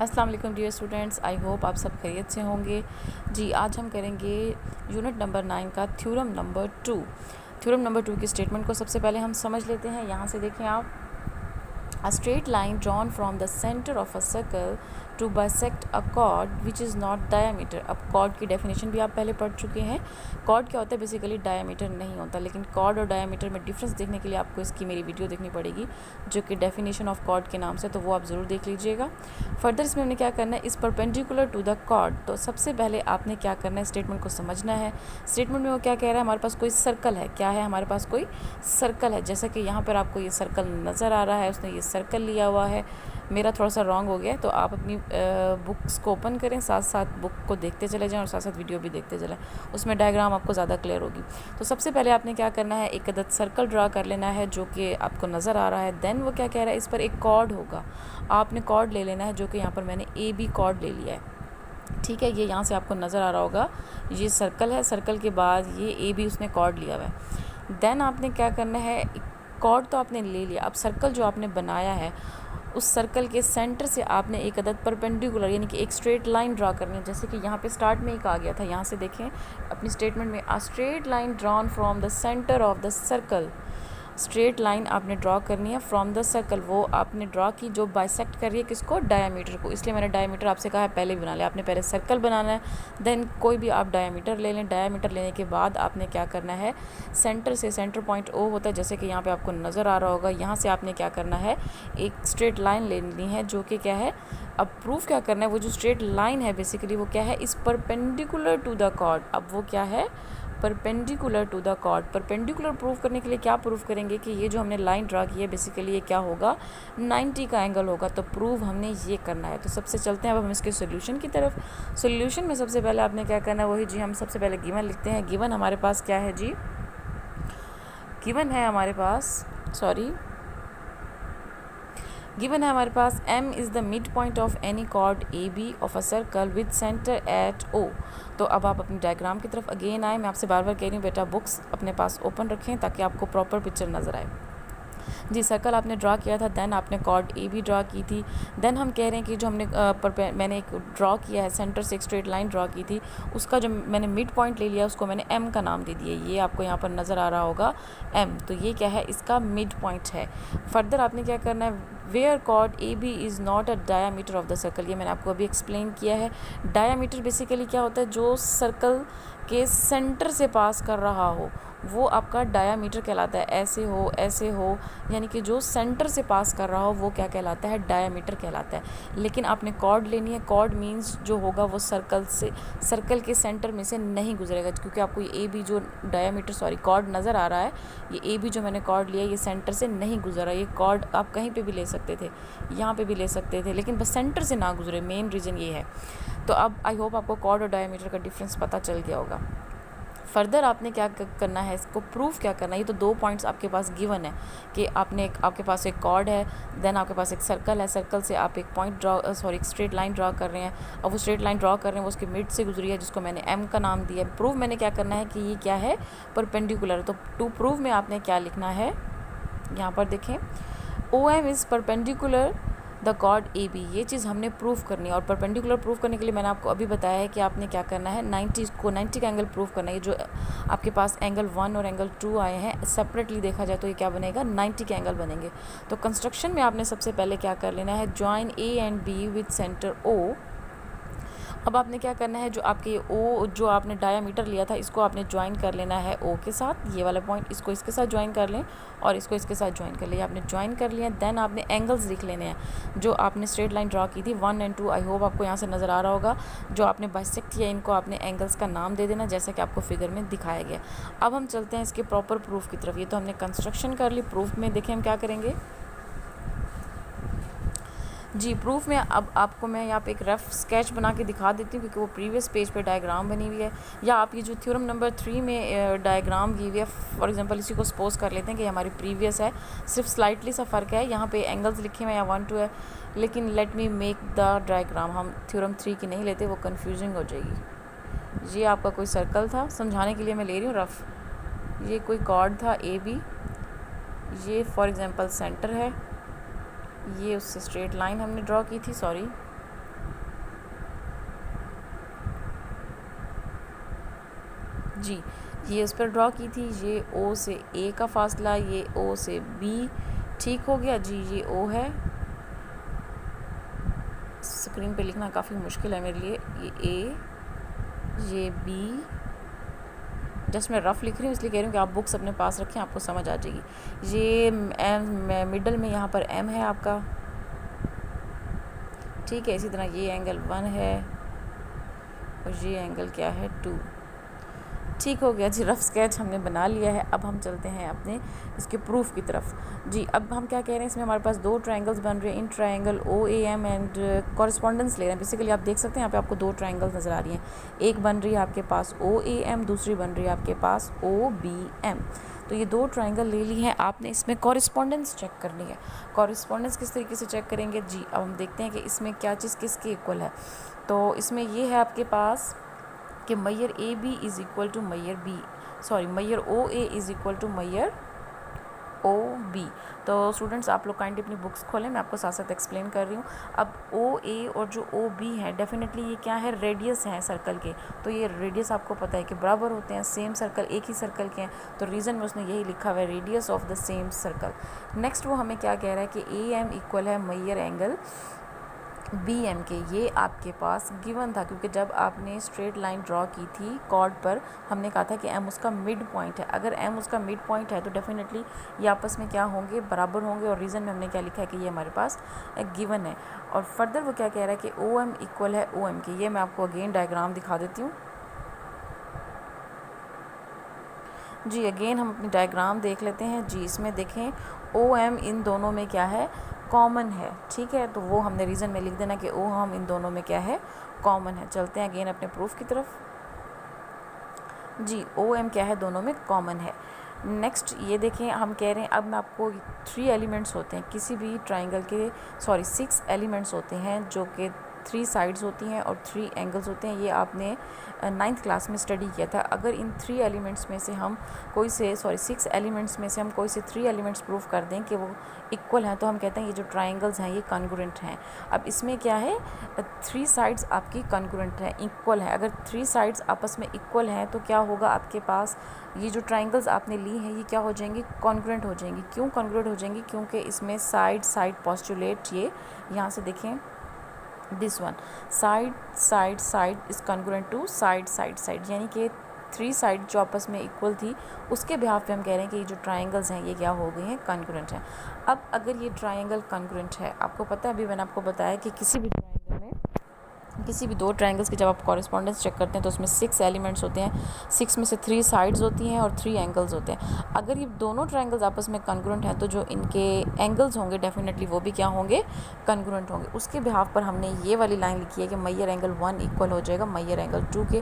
अस्सलाम वालेकुम dear students, I hope आप सब खैरियत से होंगे। जी आज हम करेंगे यूनिट नंबर 9 का थ्योरम नंबर 2। थ्योरम नंबर 2 की स्टेटमेंट को सबसे पहले हम समझ लेते हैं। यहाँ से देखें आप, A straight line drawn from the center of a circle to bisect a chord which is not diameter। अब chord की डेफिनेशन भी आप पहले पढ़ चुके हैं। chord क्या होता है, बेसिकली डायमीटर नहीं होता, लेकिन chord और डायमीटर में डिफरेंस देखने के लिए आपको इसकी मेरी वीडियो देखनी पड़ेगी जो कि डेफिनेशन ऑफ chord के नाम से, तो वो आप ज़रूर देख लीजिएगा। फर्दर इसमें हमने क्या करना है, इस परपेंडिकुलर टू द chord। तो सबसे पहले आपने क्या करना है, स्टेटमेंट को समझना है। स्टेटमेंट में वो क्या कह रहा है, हमारे पास कोई सर्कल है। क्या है, हमारे पास कोई सर्कल है। जैसा कि यहाँ पर आपको ये सर्कल नज़र आ रहा है, उसने ये सर्कल लिया हुआ है। मेरा थोड़ा सा रॉन्ग हो गया है, तो आप अपनी बुक्स को ओपन करें, साथ साथ बुक को देखते चले जाएं और साथ साथ वीडियो भी देखते चलें, उसमें डायग्राम आपको ज़्यादा क्लियर होगी। तो सबसे पहले आपने क्या करना है, एक अदद सर्कल ड्रा कर लेना है जो कि आपको नज़र आ रहा है। देन वो क्या कह रहा है, इस पर एक कॉर्ड होगा, आपने कॉर्ड ले लेना है, जो कि यहाँ पर मैंने ए बी कॉर्ड ले लिया है। ठीक है, ये यहाँ से आपको नज़र आ रहा होगा, ये सर्कल है, सर्कल के बाद ये ए बी उसने कॉर्ड लिया हुआ है। देन आपने क्या करना है, कॉर्ड तो आपने ले लिया, अब सर्कल जो आपने बनाया है उस सर्कल के सेंटर से आपने एक अदद परपेंडिकुलर यानी कि एक स्ट्रेट लाइन ड्रा करनी है। जैसे कि यहाँ पे स्टार्ट में एक आ गया था, यहाँ से देखें अपनी स्टेटमेंट में, a straight line drawn from the centre of the circle. Straight line आपने ड्रॉ करनी है फ्रॉम द सर्कल, वो आपने ड्रॉ की जो बाइसेक्ट कर रही है किसको, डायमीटर को। इसलिए मैंने डायमीटर आपसे कहा है पहले बना लिया, आपने पहले सर्कल बनाना है, देन कोई भी आप डायमीटर ले लें। डायमीटर लेने के बाद आपने क्या करना है, सेंटर से, सेंटर पॉइंट ओ होता है जैसे कि यहाँ पे आपको नज़र आ रहा होगा, यहाँ से आपने क्या करना है, एक स्ट्रेट लाइन लेनी है जो कि क्या है, अब प्रूफ क्या करना है, वो जो स्ट्रेट लाइन है बेसिकली वो क्या है, इस परपेंडिकुलर टू द कॉर्ड। अब वो क्या है, perpendicular to the chord. Perpendicular proof करने के लिए क्या प्रूफ करेंगे कि ये जो हमने लाइन ड्रा की है बेसिकली ये क्या होगा, 90 का एंगल होगा। तो प्रूफ हमने ये करना है। तो सबसे चलते हैं अब हम इसके सोल्यूशन की तरफ। सोल्यूशन में सबसे पहले आपने क्या करना है, वही जी हम सबसे पहले गिवन लिखते हैं। गिवन हमारे पास क्या है जी, गिवन है हमारे पास, गिवन है हमारे पास m is the mid point of any chord A B of a circle with centre at O. तो अब आप अपनी डायग्राम की तरफ अगेन आए। मैं आपसे बार बार कह रही हूँ बेटा, बुक्स अपने पास ओपन रखें ताकि आपको प्रॉपर पिक्चर नज़र आए। जी सर्कल आपने ड्रा किया था, देन आपने कॉर्ड ए बी ड्रा की थी। देन हम कह रहे हैं कि जो हमने मैंने एक ड्रॉ किया है, सेंटर से एक स्ट्रेट लाइन ड्रॉ की थी, उसका जो मैंने मिड पॉइंट ले लिया उसको मैंने एम का नाम दे दिया। ये आपको यहाँ पर नज़र आ रहा होगा एम, तो ये क्या है, इसका मिड पॉइंट है। फर्दर आपने क्या करना है, where chord A B is not a diameter of the circle. ये मैंने आपको अभी एक्सप्लेन किया है। डायामीटर बेसिकली क्या होता है, जो सर्कल के सेंटर से पास कर रहा हो वो आपका डायामीटर कहलाता है। ऐसे हो यानी कि जो सेंटर से पास कर रहा हो वो क्या कहलाता है, डायामीटर कहलाता है। लेकिन आपने कॉर्ड लेनी है, कॉर्ड मींस जो होगा वो सर्कल के सेंटर में से नहीं गुजरेगा, क्योंकि आपको ये ए बी जो कॉर्ड नज़र आ रहा है, ये ए बी जो मैंने कॉर्ड लिया ये सेंटर से नहीं गुजरा। ये कॉर्ड आप कहीं पर भी ले सकते थे, यहाँ पर भी ले सकते थे, लेकिन बस सेंटर से ना गुजरे, मेन रीज़न ये है। तो अब आई होप आपको कॉर्ड और डायामीटर का डिफरेंस पता चल गया होगा। फर्दर आपने क्या करना है, इसको प्रूफ क्या करना है। ये तो 2 पॉइंट्स आपके पास गिवन है कि आपके पास एक कॉर्ड है, देन आपके पास एक सर्कल है, सर्कल से आप एक एक स्ट्रेट लाइन ड्रॉ कर रहे हैं। अब वो स्ट्रेट लाइन ड्रॉ कर रहे हैं वो उसके मिड से गुजरी है जिसको मैंने एम का नाम दिया है। प्रूफ मैंने क्या करना है कि ये क्या है, परपेंडिकुलर। तो टू प्रूफ में आपने क्या लिखना है, यहाँ पर देखें, O M is perpendicular the chord A B. ये चीज़ हमने प्रूफ करनी है। और परपेंडिकुलर प्रूफ करने के लिए मैंने आपको अभी बताया है कि आपने क्या करना है, 90 का एंगल प्रूफ करना है। ये जो आपके पास एंगल 1 और एंगल 2 आए हैं सेपरेटली देखा जाए तो ये क्या बनेगा, 90 के एंगल बनेंगे। तो कंस्ट्रक्शन में आपने सबसे पहले क्या कर लेना है, join A and B with centre O. अब आपने क्या करना है, जो आपके ओ जो आपने डायामीटर लिया था इसको आपने ज्वाइन कर लेना है ओ के साथ, ये वाला पॉइंट इसको इसके साथ ज्वाइन कर लें और इसको इसके साथ ज्वाइन कर लिया। आपने ज्वाइन कर लिया। देन आपने एंगल्स लिख लेने हैं जो आपने स्ट्रेट लाइन ड्रॉ की थी 1 और 2। आई होप आपको यहाँ से नज़र आ रहा होगा। जो आपने बाइसेक्ट किया इनको आपने एंगल्स का नाम दे देना जैसा कि आपको फिगर में दिखाया गया। अब हम चलते हैं इसके प्रॉपर प्रूफ की तरफ। ये तो हमने कंस्ट्रक्शन कर ली, प्रूफ में देखें हम क्या करेंगे जी। प्रूफ में अब आपको मैं यहाँ पे एक रफ स्केच बना के दिखा देती हूँ क्योंकि वो प्रीवियस पेज पे डायग्राम बनी हुई है। या आप ये जो थ्योरम नंबर 3 में डायग्राम दी हुई है, फॉर एग्जांपल इसी को सपोज कर लेते हैं कि हमारी प्रीवियस है, सिर्फ स्लाइटली सा फ़र्क है, यहाँ पे एंगल्स लिखे हुए हैं या 1 2 है, लेकिन let me make the diagram. हम थ्योरम 3 की नहीं लेते, वो कन्फ्यूजिंग हो जाएगी। ये आपका कोई सर्कल था, समझाने के लिए मैं ले रही हूँ रफ। ये कोई कॉर्ड था ए बी, ये फॉर एग्ज़ाम्पल सेंटर है, ये उससे स्ट्रेट लाइन हमने ड्रॉ की थी, जी, ये उस पर ड्रॉ की थी, ये ओ से ए का फासला, ये ओ से बी, ठीक हो गया जी, ये ओ है। स्क्रीन पे लिखना काफ़ी मुश्किल है मेरे लिए। ये ए, ये बी, जस्ट मैं रफ़ लिख रही हूँ इसलिए कह रही हूँ कि आप बुक्स अपने पास रखें, आपको समझ आ जाएगी। ये एम मिडल में यहाँ पर एम है आपका, ठीक है। इसी तरह ये एंगल 1 है और ये एंगल क्या है 2, ठीक हो गया जी। रफ़ स्केच हमने बना लिया है। अब हम चलते हैं अपने इसके प्रूफ की तरफ। जी, अब हम क्या कह रहे हैं, इसमें हमारे पास दो ट्रायंगल्स बन रहे हैं, in triangle O A M and correspondence ले रहे हैं। बेसिकली आप देख सकते हैं यहाँ पे आपको दो ट्रायंगल्स नज़र आ रही हैं, एक बन रही है आपके पास ओ ए एम, दूसरी बन रही है आपके पास ओ बी एम। तो ये दो ट्रायंगल ले ली हैं आपने, इसमें कॉरस्पॉन्डेंस चेक करनी है। कॉरस्पॉन्डेंस किस तरीके से चेक करेंगे जी, अब हम देखते हैं कि इसमें क्या चीज़ किसके इक्वल है। तो इसमें ये है आपके पास कि मैयर A B is equal to मैयर बी, सॉरी मैयर O A is equal to मैयर ओ बी। तो स्टूडेंट्स आप लोग काइंडली अपनी बुक्स खोलें, मैं आपको साथ साथ एक्सप्लेन कर रही हूँ। अब ओ ए और जो ओ बी है, डेफिनेटली ये क्या है, रेडियस हैं सर्कल के। तो ये रेडियस आपको पता है कि बराबर होते हैं, सेम सर्कल एक ही सर्कल के हैं, तो रीज़न में उसने यही लिखा हुआ है, radius of the same circle. Next वो हमें क्या कह रहा है कि ए एम इक्वल है मैयर एंगल बी एम के। ये आपके पास गिवन था, क्योंकि जब आपने स्ट्रेट लाइन ड्रॉ की थी कॉर्ड पर, हमने कहा था कि एम उसका मिड पॉइंट है। अगर एम उसका मिड पॉइंट है तो डेफिनेटली ये आपस में क्या होंगे, बराबर होंगे। और रीज़न में हमने क्या लिखा है कि ये हमारे पास गिवन है। और फर्दर वो क्या कह रहा है कि ओ एम इक्वल है ओ एम के। ये मैं आपको अगेन डायग्राम दिखा देती हूँ। जी, अगेन हम अपनी डायग्राम देख लेते हैं। जी, इसमें देखें ओ एम इन दोनों में क्या है, कॉमन है, ठीक है। तो वो हमने रीज़न में लिख देना कि ओ हम इन दोनों में क्या है, कॉमन है। चलते हैं अगेन अपने प्रूफ की तरफ। जी, ओ एम क्या है, दोनों में कॉमन है। नेक्स्ट ये देखें, हम कह रहे हैं, अब मैं आपको 3 एलिमेंट्स होते हैं किसी भी ट्राइंगल के, सॉरी 6 एलिमेंट्स होते हैं जो कि 3 साइड्स होती हैं और 3 एंगल्स होते हैं। ये आपने 9th क्लास में स्टडी किया था। अगर इन 3 एलिमेंट्स में से हम कोई से, सॉरी 6 एलिमेंट्स में से हम कोई से 3 एलिमेंट्स प्रूव कर दें कि वो इक्वल हैं, तो हम कहते हैं ये जो ट्राइंगल्स हैं ये कॉन्ग्रुएंट हैं। अब इसमें क्या है, 3 साइड्स आपकी कॉन्ग्रुएंट हैं, इक्वल है। अगर 3 साइड्स आपस में इक्वल हैं तो क्या होगा, आपके पास ये जो ट्राइंगल्स आपने ली हैं ये क्या हो जाएंगी, कॉन्ग्रुएंट हो जाएंगी। क्यों कॉन्ग्रुएंट हो जाएंगी, क्योंकि इसमें साइड साइड पोस्टुलेट, ये यहाँ से देखें this one, side side side is congruent to side side side, यानी कि 3 साइड जो आपस में इक्वल थी उसके बिहाफ पे हम कह रहे हैं कि ये जो ट्राइंगल्स हैं ये क्या हो गए हैं, कॉन्ग्रुएंट हैं। अब अगर ये ट्राइंगल कॉन्ग्रुएंट है, आपको पता है, अभी मैंने आपको बताया कि किसी भी ट्राइंगल में, किसी भी दो ट्राइंगल्स की जब आप कॉरेस्पॉन्डेंस चेक करते हैं तो उसमें 6 एलिमेंट्स होते हैं, 6 में से 3 साइड्स होती हैं और 3 एंगल्स होते हैं। अगर ये दोनों ट्राइंगल्स आपस में कॉन्ग्रुएंट हैं तो जो इनके एंगल्स होंगे डेफिनेटली वो भी क्या होंगे, कॉन्ग्रुएंट होंगे। उसके बिहाफ पर हमने ये वाली लाइन लिखी है कि मैयर एंगल 1 इक्वल हो जाएगा मैयर एंगल 2 के।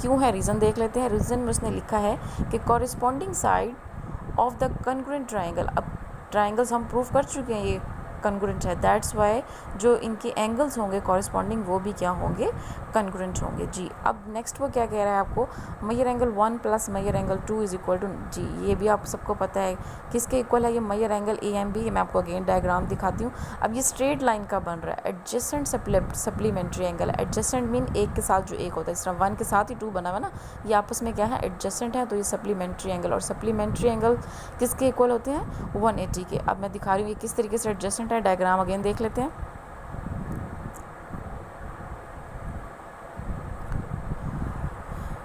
क्यों है, रीज़न देख लेते हैं। रीज़न में उसने लिखा है कि corresponding side of the congruent triangle. अब ट्राइंगल्स हम प्रूव कर चुके हैं ये कॉन्ग्रुएंट है, दैट्स वाई जो इनके एंगल्स होंगे कॉरस्पॉन्डिंग वो भी क्या होंगे, कॉन्ग्रुएंट होंगे। जी, अब नेक्स्ट वो क्या कह रहा है आपको, मैयर एंगल 1 प्लस मैयर एंगल 2 इज़ इक्वल टू, जी ये भी आप सबको पता है किसके इक्वल है, ये Maihar angle A M B. मैं आपको अगेन डायग्राम दिखाती हूँ। अब ये स्ट्रेट लाइन का बन रहा है, एडजेसेंट सप्लीमेंट्री एंगल है। एडजेसेंट मीन एक के साथ जो एक होता है, इस तरह 1 के साथ ही 2 बना हुआ ना, ये आपस में क्या है, एडजेसेंट है। तो ये सप्लीमेंट्री एंगल, और सप्लीमेंट्री एंगल किसके इक्वल होते हैं, 180 के। अब मैं दिखा रही हूँ ये किस तरीके से एडजेसेंट है, डायग्राम अगेन देख लेते हैं।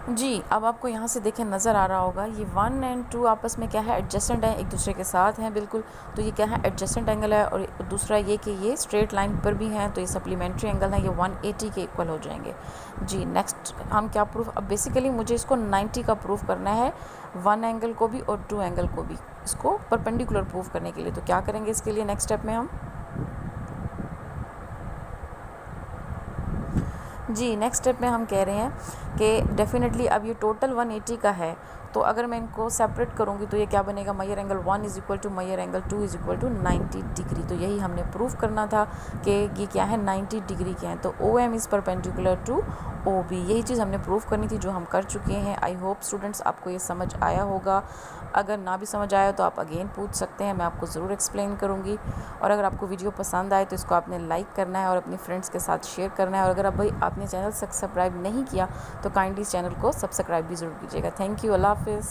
जी, अब आपको यहाँ से देखें नज़र आ रहा होगा, ये 1 और 2 आपस में क्या है, एडजेसेंट है, एक दूसरे के साथ हैं बिल्कुल। तो ये क्या है, एडजेसेंट एंगल है। और दूसरा ये कि ये स्ट्रेट लाइन पर भी हैं, तो ये सप्लीमेंट्री एंगल है, ये 180 के इक्वल हो जाएंगे। जी, नेक्स्ट हम क्या प्रूफ, अब बेसिकली मुझे इसको 90 का प्रूफ करना है, 1 एंगल को भी और 2 एंगल को भी, इसको परपेंडिकुलर प्रूफ करने के लिए। तो क्या करेंगे इसके लिए, नेक्स्ट स्टेप में हम, जी नेक्स्ट स्टेप में हम कह रहे हैं कि डेफिनेटली अब ये टोटल 180 का है, तो अगर मैं इनको सेपरेट करूँगी तो ये क्या बनेगा, मैयर एंगल 1 इज़ इक्वल टू मैयर angle 2 is equal to 90 degree. तो यही हमने प्रूफ करना था कि ये क्या है, 90 डिग्री के हैं। तो O M is perpendicular to O B, यही चीज़ हमने प्रूफ करनी थी जो हम कर चुके हैं। आई होप स्टूडेंट्स आपको ये समझ आया होगा। अगर ना भी समझ आया तो आप अगेन पूछ सकते हैं, मैं आपको ज़रूर एक्सप्लेन करूँगी। और अगर आपको वीडियो पसंद आए तो इसको आपने लाइक करना है और अपनी फ्रेंड्स के साथ शेयर करना है। और अगर अब भाई आपने चैनल सब्सक्राइब नहीं किया तो काइंडली इस चैनल को सब्सक्राइब भी ज़रूर कीजिएगा। थैंक यू, अल्लाह हाफ़िज़।